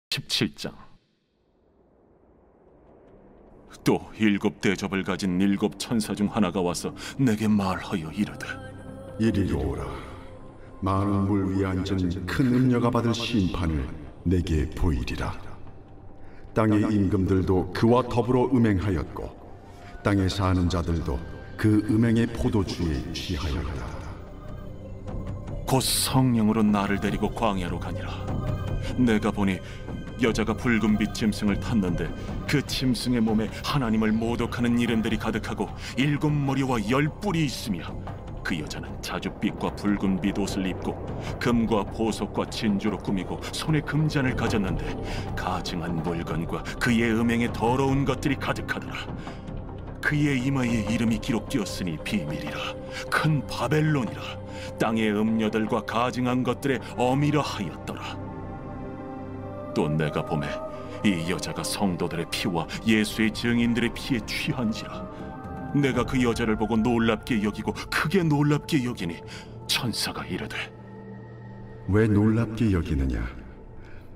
17장. 또 7 대접을 가진 7 천사 중 하나가 와서 내게 말하여 이르되, 이리로 오라. 많은 물 위에 앉은 큰 음녀가 받을 심판을 내게 보이리라. 땅의 임금들도 그와 더불어 음행하였고 땅에 사는 자들도 그 음행의 포도주에 취하였다. 곧 성령으로 나를 데리고 광야로 가니라. 내가 보니 여자가 붉은빛 짐승을 탔는데 그 짐승의 몸에 하나님을 모독하는 이름들이 가득하고 7 머리와 10 뿔이 있으며, 그 여자는 자줏빛과 붉은빛 옷을 입고 금과 보석과 진주로 꾸미고 손에 금잔을 가졌는데 가증한 물건과 그의 음행에 더러운 것들이 가득하더라. 그의 이마에 이름이 기록되었으니 비밀이라, 큰 바벨론이라, 땅의 음녀들과 가증한 것들의 어미라 하였더라. 또 내가 보매 이 여자가 성도들의 피와 예수의 증인들의 피에 취한지라. 내가 그 여자를 보고 놀랍게 여기고 크게 놀랍게 여기니 천사가 이르되, 왜 놀랍게 여기느냐?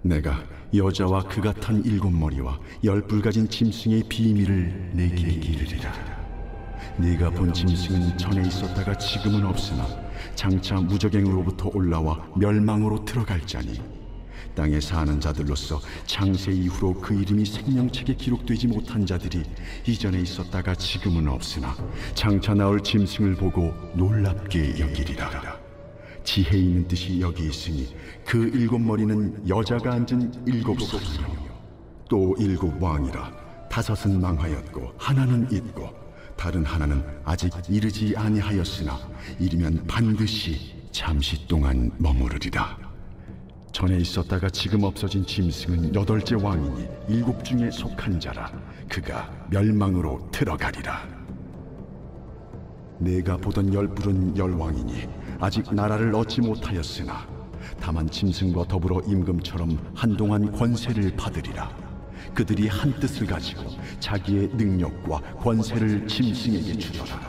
내가 여자와 그가 탄 7 머리와 10 뿔 가진 짐승의 비밀을 내게 이르리라. 네가 본 짐승은 전에 있었다가 지금은 없으나 장차 무저갱으로부터 올라와 멸망으로 들어갈 자니, 땅에 사는 자들로서 창세 이후로 그 이름이 생명책에 기록되지 못한 자들이 이전에 있었다가 지금은 없으나 장차 나올 짐승을 보고 놀랍게 여기리라. 지혜 있는 뜻이 여기 있으니 그 7 머리는 여자가 앉은 7 사람이요 또 7 왕이라. 5은 망하였고 하나는 있고 다른 하나는 아직 이르지 아니하였으나 이르면 반드시 잠시 동안 머무르리라. 전에 있었다가 지금 없어진 짐승은 8째 왕이니 7 중에 속한 자라. 그가 멸망으로 들어가리라. 내가 보던 10 뿔은 10 왕이니 아직 나라를 얻지 못하였으나 다만 짐승과 더불어 임금처럼 한동안 권세를 받으리라. 그들이 한 뜻을 가지고 자기의 능력과 권세를 짐승에게 주더라.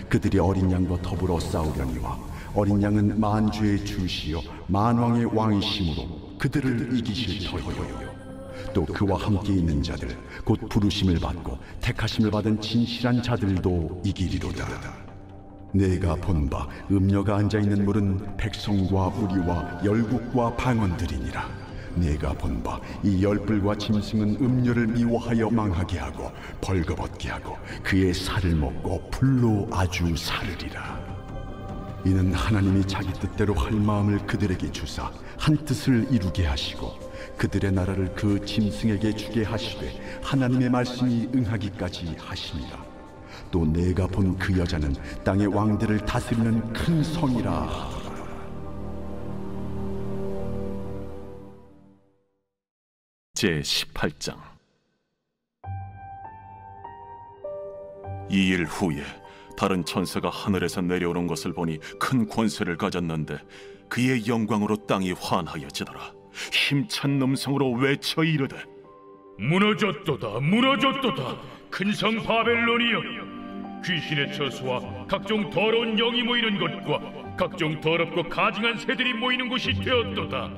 그들이 어린 양과 더불어 싸우려니와 어린 양은 만주의 주시요 만왕의 왕이심으로 그들을 이기실 터이요. 또 그와 함께 있는 자들 곧 부르심을 받고 택하심을 받은 진실한 자들도 이기리로다. 내가 본 바 음녀가 앉아있는 물은 백성과 무리와 열국과 방언들이니라. 내가 본 바 이 10 뿔과 짐승은 음녀를 미워하여 망하게 하고 벌거벗게 하고 그의 살을 먹고 불로 아주 사르리라. 이는 하나님이 자기 뜻대로 할 마음을 그들에게 주사 한 뜻을 이루게 하시고 그들의 나라를 그 짐승에게 주게 하시되 하나님의 말씀이 응하기까지 하심이라. 또 내가 본 그 여자는 땅의 왕들을 다스리는 큰 성이라 하더라. 제 18장. 2일 후에 다른 천사가 하늘에서 내려오는 것을 보니 큰 권세를 가졌는데 그의 영광으로 땅이 환하여지더라. 힘찬 음성으로 외쳐 이르되, 무너졌도다, 무너졌도다, 큰 성 바벨론이여. 귀신의 처소와 각종 더러운 영이 모이는 곳과 각종 더럽고 가증한 새들이 모이는 곳이 되었도다.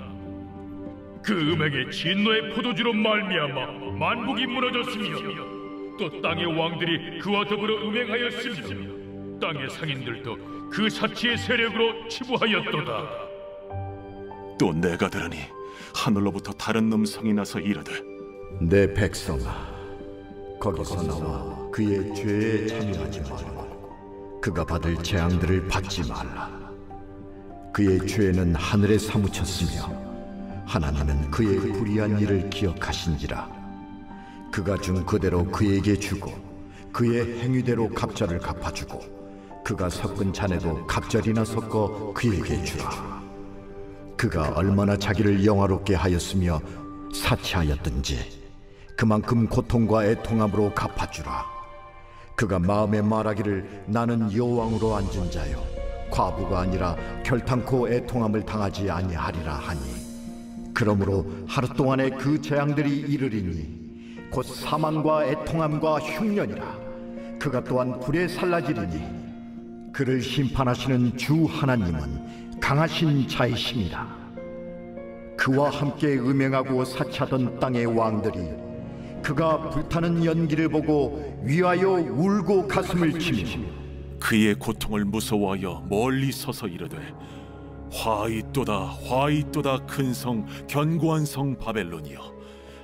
그 음행의 진노의 포도주로 말미암아 만국이 무너졌으며 또 땅의 왕들이 그와 더불어 음행하였으며 땅의 상인들도 그 사치의 세력으로 치부하였도다. 또 내가 들으니 하늘로부터 다른 음성이 나서 이르되, 내 백성아, 거기서 나와 그의 죄에 참여하지 말고 그가 받을 재앙들을 받지 말라. 그의 죄는 하늘에 사무쳤으며 하나님은 그의 불의한 일을 기억하신지라. 그가 준 그대로 그에게 주고 그의 행위대로 갑절을 갚아주고 그가 섞은 잔에도 갑절이나 섞어 그에게 주라. 그가 얼마나 자기를 영화롭게 하였으며 사치하였든지 그만큼 고통과 애통함으로 갚아주라. 그가 마음에 말하기를 나는 여왕으로 앉은 자요 과부가 아니라 결탄코 애통함을 당하지 아니하리라 하니, 그러므로 하루 동안에 그 재앙들이 이르리니 곧 사망과 애통함과 흉년이라. 그가 또한 불에 살라지리니 그를 심판하시는 주 하나님은 강하신 자이심이라. 그와 함께 음행하고 사치하던 땅의 왕들이 그가 불타는 연기를 보고 위하여 울고 가슴을 치며 그의 고통을 무서워하여 멀리 서서 이르되 화이또다 화이또다 큰 성 견고한 성 바벨론이여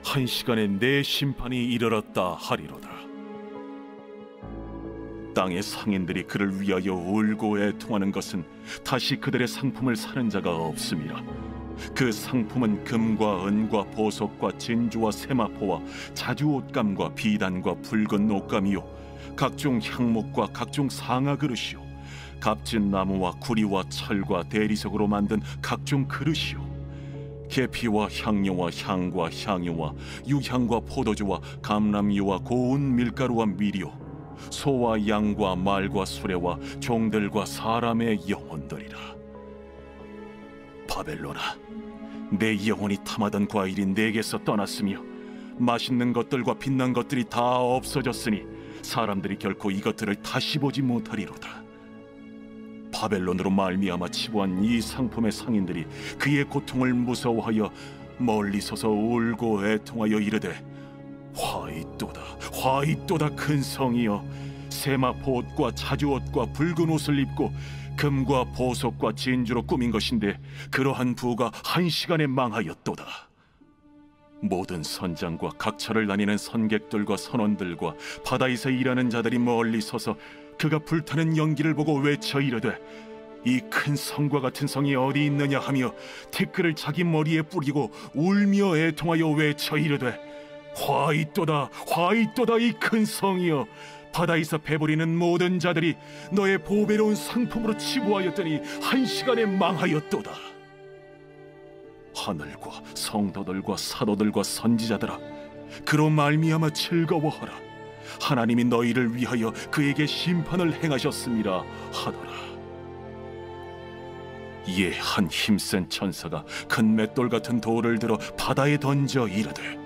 한 시간에 내 심판이 이르렀다 하리로다. 땅의 상인들이 그를 위하여 울고 애통하는 것은 다시 그들의 상품을 사는 자가 없음이라. 그 상품은 금과 은과 보석과 진주와 세마포와 자주 옷감과 비단과 붉은 옷감이요 각종 향목과 각종 상아 그릇이요 값진 나무와 구리와 철과 대리석으로 만든 각종 그릇이요 계피와 향료와 향과 향유와 유향과 포도주와 감람유와 고운 밀가루와 미리요 소와 양과 말과 수레와 종들과 사람의 영혼들이라. 바벨론아, 내 영혼이 탐하던 과일이 내게서 떠났으며 맛있는 것들과 빛난 것들이 다 없어졌으니 사람들이 결코 이것들을 다시 보지 못하리로다. 바벨론으로 말미암아 치부한 이 상품의 상인들이 그의 고통을 무서워하여 멀리 서서 울고 애통하여 이르되 화이또다 화이또다 큰 성이여 세마포 옷과 자주 옷과 붉은 옷을 입고 금과 보석과 진주로 꾸민 것인데 그러한 부가 한 시간에 망하였도다. 모든 선장과 각처를 다니는 선객들과 선원들과 바다에서 일하는 자들이 멀리 서서 그가 불타는 연기를 보고 외쳐 이르되 이 큰 성과 같은 성이 어디 있느냐 하며 티끌을 자기 머리에 뿌리고 울며 애통하여 외쳐 이르되 화이또다 화이또다 이 큰 성이여 바다에서 배부리는 모든 자들이 너의 보배로운 상품으로 치부하였더니 한 시간에 망하였도다. 하늘과 성도들과 사도들과 선지자들아 그로 말미암아 즐거워하라. 하나님이 너희를 위하여 그에게 심판을 행하셨음이라 하더라. 이에 한 힘센 천사가 큰 맷돌 같은 돌을 들어 바다에 던져 이르되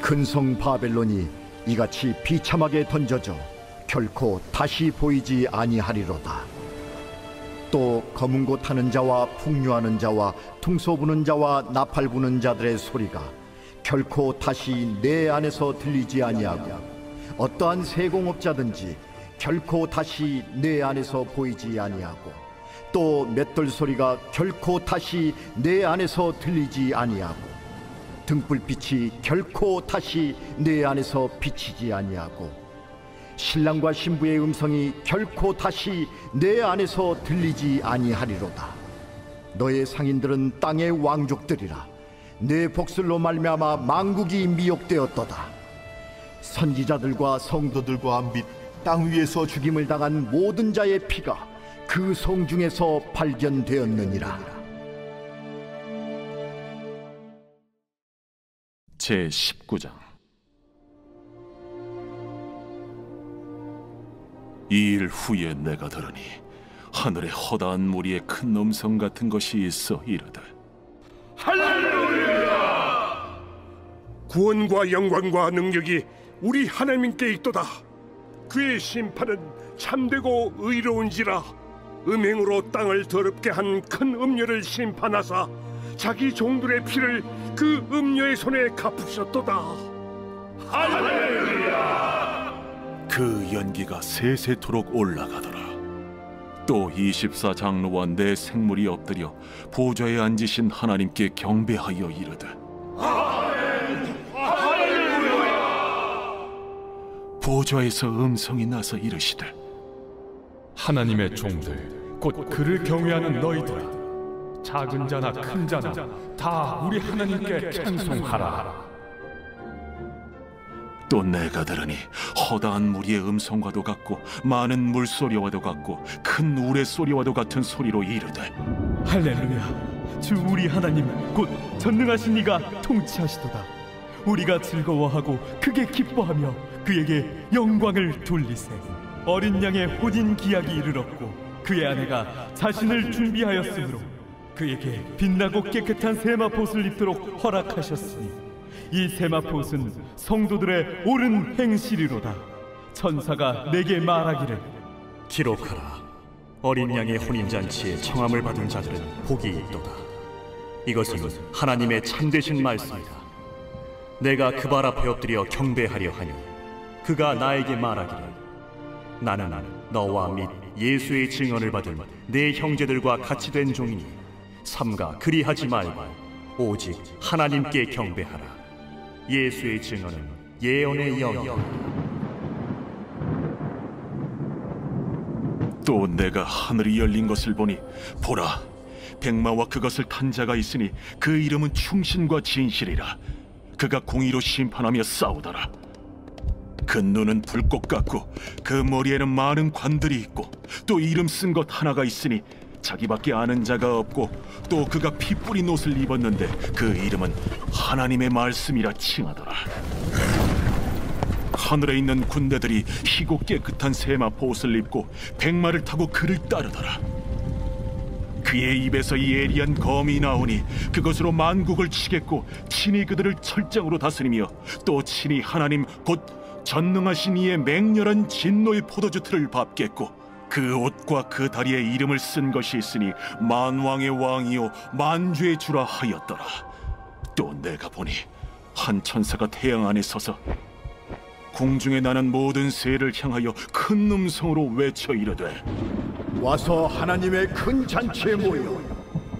큰 성 바벨론이 이같이 비참하게 던져져 결코 다시 보이지 아니하리로다. 또 검은 고 타는 자와 풍류하는 자와 퉁소 부는 자와 나팔 부는 자들의 소리가 결코 다시 내 안에서 들리지 아니하고 어떠한 세공업자든지 결코 다시 내 안에서 보이지 아니하고 또 맷돌 소리가 결코 다시 내 안에서 들리지 아니하고 등불빛이 결코 다시 내 안에서 비치지 아니하고 신랑과 신부의 음성이 결코 다시 내 안에서 들리지 아니하리로다. 너의 상인들은 땅의 왕족들이라. 내 복술로 말미암아 만국이 미혹되었도다. 선지자들과 성도들과 및 땅 위에서 죽임을 당한 모든 자의 피가 그 성 중에서 발견되었느니라. 제19장. 이 일 후에 내가 들으니 하늘에 허다한 무리의 큰 음성 같은 것이 있어 이르되 할렐루야! 구원과 영광과 능력이 우리 하나님께 있도다. 그의 심판은 참되고 의로운지라. 음행으로 땅을 더럽게 한 큰 음녀를 심판하사 자기 종들의 피를 그 음녀의 손에 갚으셨도다. 할렐루야! 그 연기가 세세토록 올라가더라. 또 24장로와 내 생물이 엎드려 보좌에 앉으신 하나님께 경배하여 이르되 보좌에서 음성이 나서 이르시되 하나님의 종들 곧 그를 경외하는 너희들아, 작은 자나 큰 자나 다 우리 하나님께 찬송하라. 또 내가 들으니 허다한 무리의 음성과도 같고 많은 물소리와도 같고 큰 우레소리와도 같은 소리로 이르되 할렐루야! 주 우리 하나님 곧 전능하신 이가 통치하시도다. 우리가 즐거워하고 크게 기뻐하며 그에게 영광을 돌리세. 어린 양의 혼인 기약이 이르렀고 그의 아내가 자신을 준비하였으므로 그에게 빛나고 깨끗한 세마포옷을 입도록 허락하셨으니 이 세마포옷은 성도들의 옳은 행실이로다. 천사가 내게 말하기를 기록하라. 어린 양의 혼인잔치에 청함을 받은 자들은 복이 있도다. 이것은 하나님의 참되신 말씀이다. 내가 그 발 앞에 엎드려 경배하려 하니 그가 나에게 말하기를 나는 너와 및 예수의 증언을 받은 내 형제들과 같이 된 종이니 삼가 그리하지 말고 오직 하나님께 경배하라. 예수의 증언은 예언의 영이다. 또 내가 하늘이 열린 것을 보니 보라, 백마와 그것을 탄 자가 있으니 그 이름은 충신과 진실이라. 그가 공의로 심판하며 싸우더라. 그 눈은 불꽃 같고 그 머리에는 많은 관들이 있고 또 이름 쓴 것 하나가 있으니 자기밖에 아는 자가 없고 또 그가 피 뿌린 옷을 입었는데 그 이름은 하나님의 말씀이라 칭하더라. 하늘에 있는 군대들이 희고 깨끗한 세마포 옷을 입고 백마를 타고 그를 따르더라. 그의 입에서 예리한 검이 나오니 그것으로 만국을 치겠고 친히 그들을 철장으로 다스리며 또 친히 하나님 곧 전능하신 이의 맹렬한 진노의 포도주 틀을 밟겠고 그 옷과 그 다리에 이름을 쓴 것이 있으니 만왕의 왕이요 만주의 주라 하였더라. 또 내가 보니 한 천사가 태양 안에 서서 공중에 나는 모든 새를 향하여 큰 음성으로 외쳐 이르되 와서 하나님의 큰 잔치에 모여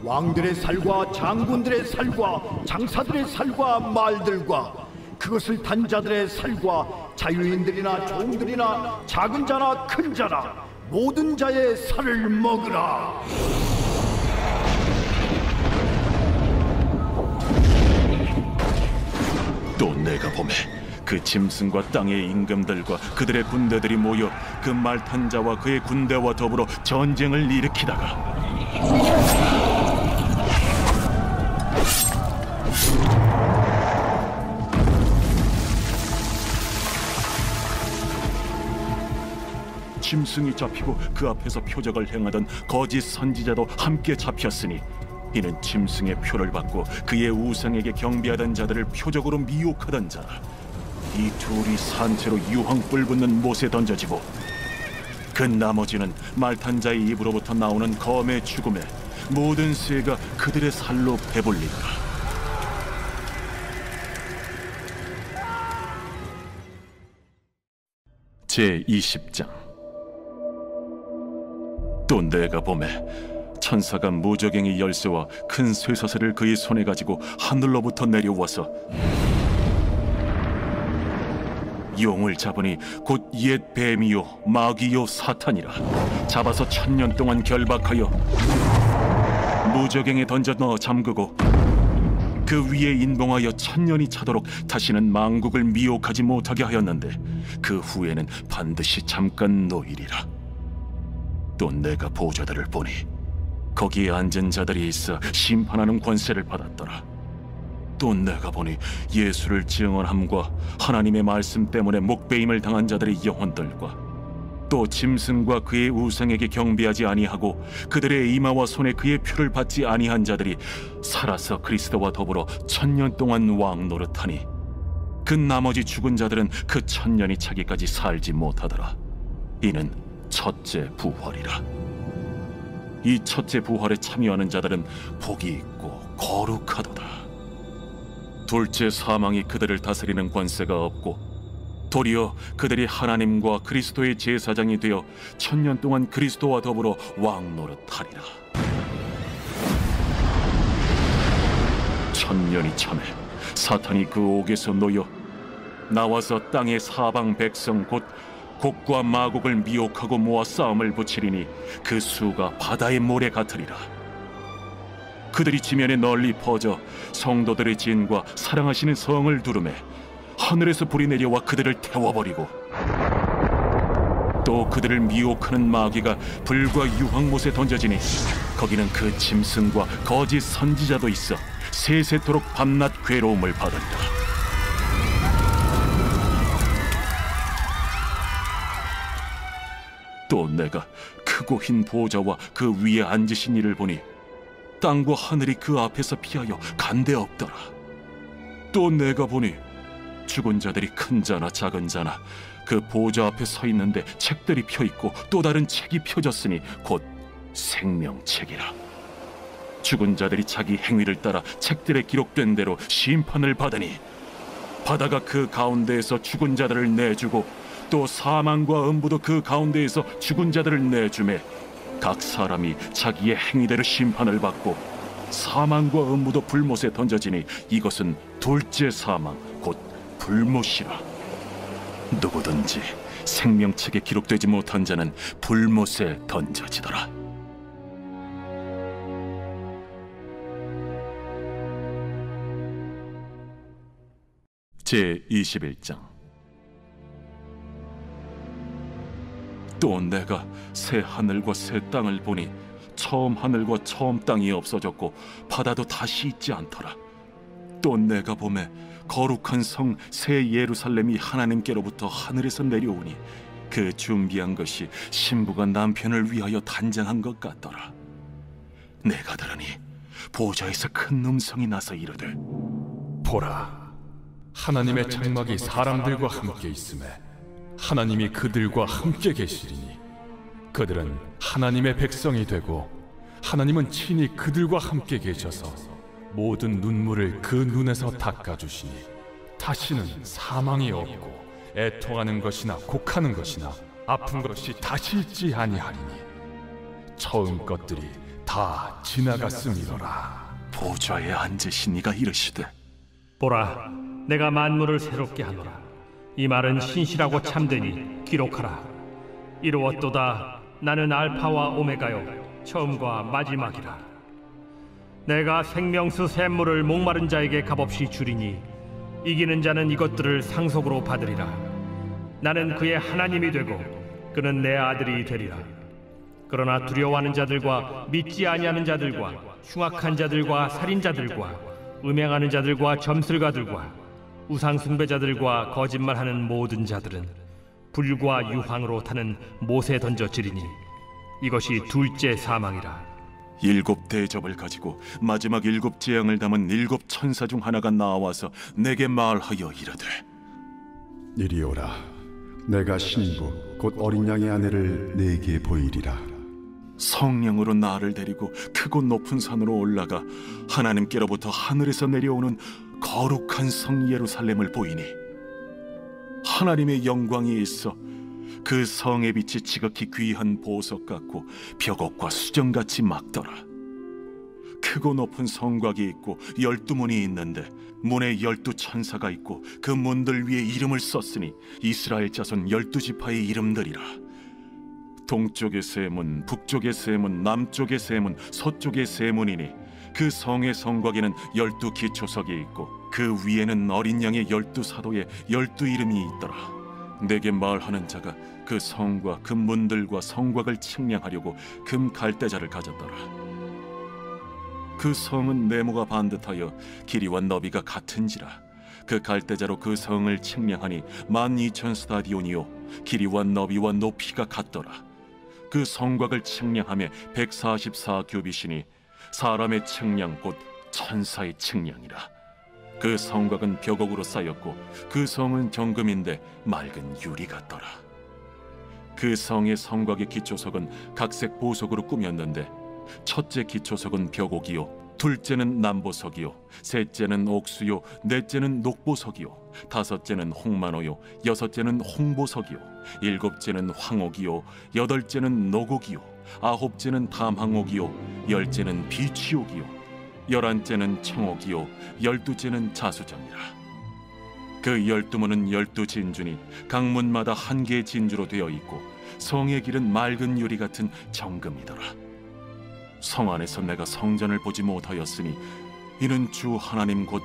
왕들의 살과 장군들의 살과 장사들의 살과 말들과 그것을 탄 자들의 살과 자유인들이나 종들이나 작은 자나 큰 자나 모든 자의 살을 먹으라. 또 내가 보매 그 짐승과 땅의 임금들과 그들의 군대들이 모여 그 말 탄 자와 그의 군대와 더불어 전쟁을 일으키다가 짐승이 잡히고 그 앞에서 표적을 행하던 거짓 선지자도 함께 잡혔으니 이는 짐승의 표를 받고 그의 우상에게 경배하던 자들을 표적으로 미혹하던 자라. 이 둘이 산채로 유황불 붙는 못에 던져지고 그 나머지는 말탄 자의 입으로부터 나오는 검의 죽음에 모든 새가 그들의 살로 배불리더라. 제20장. 또 내가 보매 천사가 무저갱이 열쇠와 큰 쇠사슬을 그의 손에 가지고 하늘로부터 내려와서 용을 잡으니 곧 옛 뱀이요 마귀요 사탄이라. 잡아서 1000년 동안 결박하여 무저갱에 던져 넣어 잠그고 그 위에 인봉하여 1000년이 차도록 다시는 만국을 미혹하지 못하게 하였는데 그 후에는 반드시 잠깐 노이리라. 또 내가 보좌들을 보니 거기에 앉은 자들이 있어 심판하는 권세를 받았더라. 또 내가 보니 예수를 증언함과 하나님의 말씀 때문에 목배임을 당한 자들의 영혼들과 또 짐승과 그의 우상에게 경배하지 아니하고 그들의 이마와 손에 그의 표를 받지 아니한 자들이 살아서 그리스도와 더불어 1000년 동안 왕 노릇하니 그 나머지 죽은 자들은 그 1000년이 차기까지 살지 못하더라. 이는 첫째 부활이라. 이 첫째 부활에 참여하는 자들은 복이 있고 거룩하도다. 둘째 사망이 그들을 다스리는 권세가 없고 도리어 그들이 하나님과 그리스도의 제사장이 되어 1000년 동안 그리스도와 더불어 왕 노릇하리라. 1000년이 참에 사탄이 그 옥에서 놓여 나와서 땅의 사방 백성 곧 곡과 마곡을 미혹하고 모아 싸움을 붙이리니 그 수가 바다의 모래 같으리라. 그들이 지면에 널리 퍼져 성도들의 진과 사랑하시는 성을 두르매 하늘에서 불이 내려와 그들을 태워버리고 또 그들을 미혹하는 마귀가 불과 유황못에 던져지니 거기는 그 짐승과 거짓 선지자도 있어 세세토록 밤낮 괴로움을 받으리라. 또 내가 크고 흰 보좌와 그 위에 앉으신 이를 보니 땅과 하늘이 그 앞에서 피하여 간데 없더라. 또 내가 보니 죽은 자들이 큰 자나 작은 자나 그 보좌 앞에 서 있는데 책들이 펴 있고 또 다른 책이 펴졌으니 곧 생명책이라. 죽은 자들이 자기 행위를 따라 책들에 기록된 대로 심판을 받으니 바다가 그 가운데에서 죽은 자들을 내주고 또 사망과 음부도 그 가운데에서 죽은 자들을 내주매 각 사람이 자기의 행위대로 심판을 받고 사망과 음부도 불못에 던져지니 이것은 둘째 사망 곧 불못이라. 누구든지 생명책에 기록되지 못한 자는 불못에 던져지더라. 제21장. 또 내가 새 하늘과 새 땅을 보니 처음 하늘과 처음 땅이 없어졌고 바다도 다시 있지 않더라. 또 내가 보매 거룩한 성 새 예루살렘이 하나님께로부터 하늘에서 내려오니 그 준비한 것이 신부가 남편을 위하여 단장한 것 같더라. 내가 들으니 보좌에서 큰 음성이 나서 이르되, 보라, 하나님의 장막이 사람들과 함께 있음에 하나님이 그들과 함께 계시리니 그들은 하나님의 백성이 되고 하나님은 친히 그들과 함께 계셔서 모든 눈물을 그 눈에서 닦아주시니 다시는 사망이 없고 애통하는 것이나 곡하는 것이나 아픈 것이 다시 있지 아니하리니 처음 것들이 다 지나갔음이로라. 보좌에 앉으신 이가 이르시되, 보라, 내가 만물을 새롭게 하노라. 이 말은 신실하고 참되니 기록하라. 이루었도다. 나는 알파와 오메가요 처음과 마지막이라. 내가 생명수 샘물을 목마른 자에게 값없이 주리니 이기는 자는 이것들을 상속으로 받으리라. 나는 그의 하나님이 되고 그는 내 아들이 되리라. 그러나 두려워하는 자들과 믿지 아니하는 자들과 흉악한 자들과 살인자들과 음행하는 자들과 점술가들과 우상 숭배자들과 거짓말하는 모든 자들은 불과 유황으로 타는 못에 던져지리니 이것이 둘째 사망이라. 7 대접을 가지고 마지막 7 재앙을 담은 7 천사 중 하나가 나와서 내게 말하여 이르되, 이리 오라. 내가 신부 곧 어린 양의 아내를 네게 보이리라. 성령으로 나를 데리고 크고 높은 산으로 올라가 하나님께로부터 하늘에서 내려오는 거룩한 성 예루살렘을 보이니 하나님의 영광이 있어 그 성의 빛이 지극히 귀한 보석 같고 벽옥과 수정같이 막더라. 크고 높은 성곽이 있고 12문이 있는데 문에 12 천사가 있고 그 문들 위에 이름을 썼으니 이스라엘 자손 12지파의 이름들이라. 동쪽의 세 문, 북쪽의 세 문, 남쪽의 세 문, 서쪽의 세 문이니 그 성의 성곽에는 12 기초석이 있고 그 위에는 어린 양의 12 사도의 12 이름이 있더라. 내게 말하는 자가 그 성과 그 문들과 성곽을 측량하려고 금 갈대자를 가졌더라. 그 성은 네모가 반듯하여 길이와 너비가 같은지라. 그 갈대자로 그 성을 측량하니 12,000 스타디온이요 길이와 너비와 높이가 같더라. 그 성곽을 측량하며 144 규빗이니 사람의 측량 곧 천사의 측량이라. 그 성곽은 벽옥으로 쌓였고 그 성은 정금인데 맑은 유리 같더라. 그 성의 성곽의 기초석은 각색 보석으로 꾸몄는데 첫째 기초석은 벽옥이요 둘째는 남보석이요 셋째는 옥수요 넷째는 녹보석이요 다섯째는 홍만호요 여섯째는 홍보석이요 일곱째는 황옥이요 여덟째는 노곡이요 아홉째는 담항옥이요 열째는 비취옥이요 11째는 청옥이요 12째는 자수정이라. 그 12문은 12 진주니 각 문마다 한 개의 진주로 되어 있고 성의 길은 맑은 유리 같은 정금이더라. 성 안에서 내가 성전을 보지 못하였으니 이는 주 하나님 곧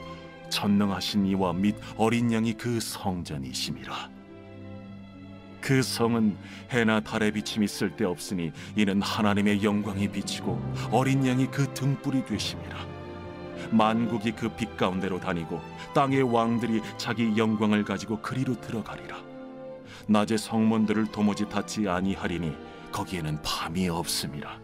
전능하신 이와 및 어린 양이 그 성전이심이라. 그 성은 해나 달의 비침이 쓸데없으니 이는 하나님의 영광이 비치고 어린 양이 그 등불이 되심이라. 만국이 그 빛 가운데로 다니고 땅의 왕들이 자기 영광을 가지고 그리로 들어가리라. 낮에 성문들을 도무지 닫지 아니하리니 거기에는 밤이 없음이라.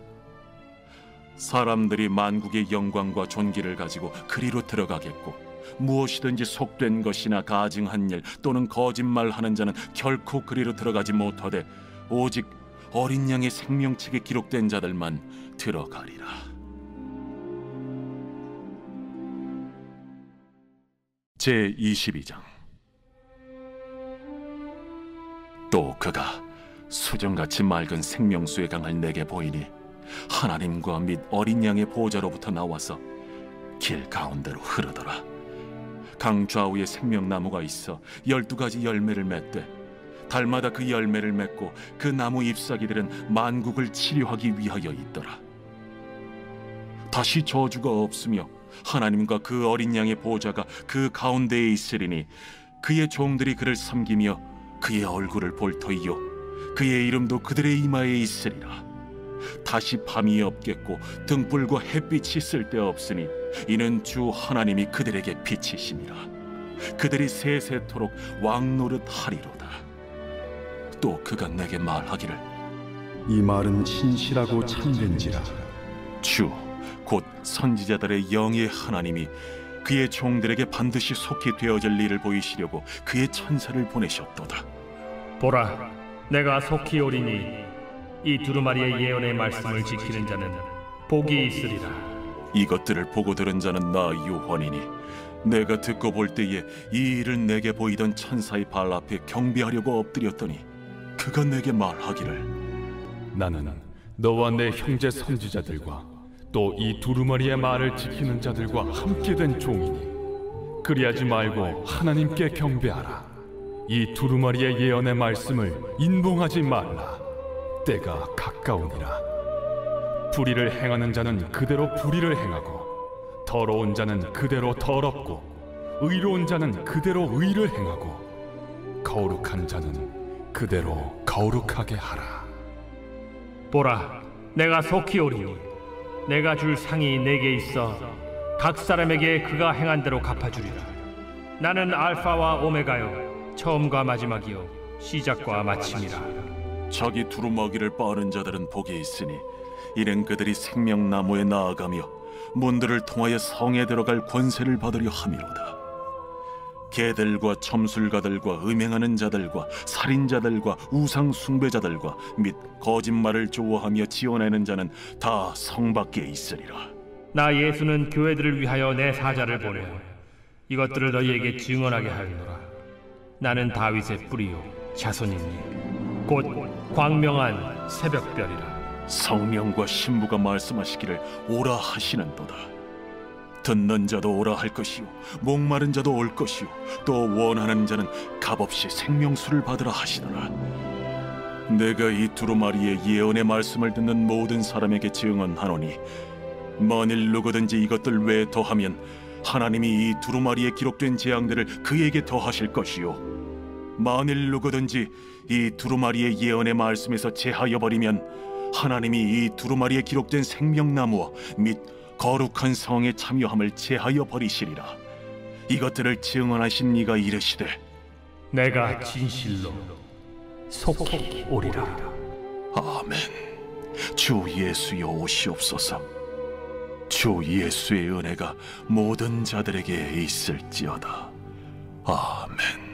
사람들이 만국의 영광과 존귀를 가지고 그리로 들어가겠고 무엇이든지 속된 것이나 가증한 일 또는 거짓말하는 자는 결코 그리로 들어가지 못하되 오직 어린 양의 생명책에 기록된 자들만 들어가리라. 제22장. 또 그가 수정같이 맑은 생명수의 강을 내게 보이니 하나님과 및 어린 양의 보좌로부터 나와서 길 가운데로 흐르더라. 강 좌우에 생명나무가 있어 12가지 열매를 맺되 달마다 그 열매를 맺고 그 나무 잎사귀들은 만국을 치료하기 위하여 있더라. 다시 저주가 없으며 하나님과 그 어린 양의 보좌가 그 가운데에 있으리니 그의 종들이 그를 섬기며 그의 얼굴을 볼 터이요 그의 이름도 그들의 이마에 있으리라. 다시 밤이 없겠고 등불과 햇빛이 쓸데없으니 이는 주 하나님이 그들에게 빛이심이라. 그들이 세세토록 왕노릇 하리로다. 또 그가 내게 말하기를 이 말은 신실하고 참된지라. 주 곧 선지자들의 영의 하나님이 그의 종들에게 반드시 속히 되어질 일을 보이시려고 그의 천사를 보내셨도다. 보라, 내가 속히 오리니 이 두루마리의 예언의 말씀을 지키는 자는 복이 있으리라. 이것들을 보고 들은 자는 나 요한이니 내가 듣고 볼 때에 이 일을 내게 보이던 천사의 발 앞에 경배하려고 엎드렸더니 그가 내게 말하기를 나는 너와 내 형제 선지자들과 또 이 두루마리의 말을 지키는 자들과 함께 된 종이니 그리하지 말고 하나님께 경배하라. 이 두루마리의 예언의 말씀을 인봉하지 말라. 때가 가까우니라. 불의를 행하는 자는 그대로 불의를 행하고 더러운 자는 그대로 더럽고 의로운 자는 그대로 의를 행하고 거룩한 자는 그대로 거룩하게 하라. 보라, 내가 속히 오리니 내가 줄 상이 내게 있어 각 사람에게 그가 행한 대로 갚아주리라. 나는 알파와 오메가요 처음과 마지막이요 시작과 마침이라. 자기 두루마기를 빠는 자들은 복이 있으니 이는 그들이 생명나무에 나아가며 문들을 통하여 성에 들어갈 권세를 받으려 함이로다. 개들과 점술가들과 음행하는 자들과 살인자들과 우상 숭배자들과 및 거짓말을 좋아하며 지어내는 자는 다 성 밖에 있으리라. 나 예수는 교회들을 위하여 내 사자를 보내어 이것들을 너희에게 증언하게 하리노라. 나는 다윗의 뿌리요 자손이니 곧 광명한 새벽별이라. 성령과 신부가 말씀하시기를 오라 하시는도다. 듣는 자도 오라 할 것이요 목마른 자도 올 것이요 또 원하는 자는 값없이 생명수를 받으라 하시더라. 내가 이 두루마리의 예언의 말씀을 듣는 모든 사람에게 증언하노니 만일 누구든지 이것들 외에 더하면 하나님이 이 두루마리에 기록된 재앙들을 그에게 더하실 것이요 만일 누구든지 이 두루마리의 예언의 말씀에서 제하여 버리면 하나님이 이 두루마리에 기록된 생명나무와 및 거룩한 성에 참여함을 제하여 버리시리라. 이것들을 증언하신 이가 이르시되 내가 진실로 속히 오리라. 아멘. 주 예수여 오시옵소서. 주 예수의 은혜가 모든 자들에게 있을지어다. 아멘.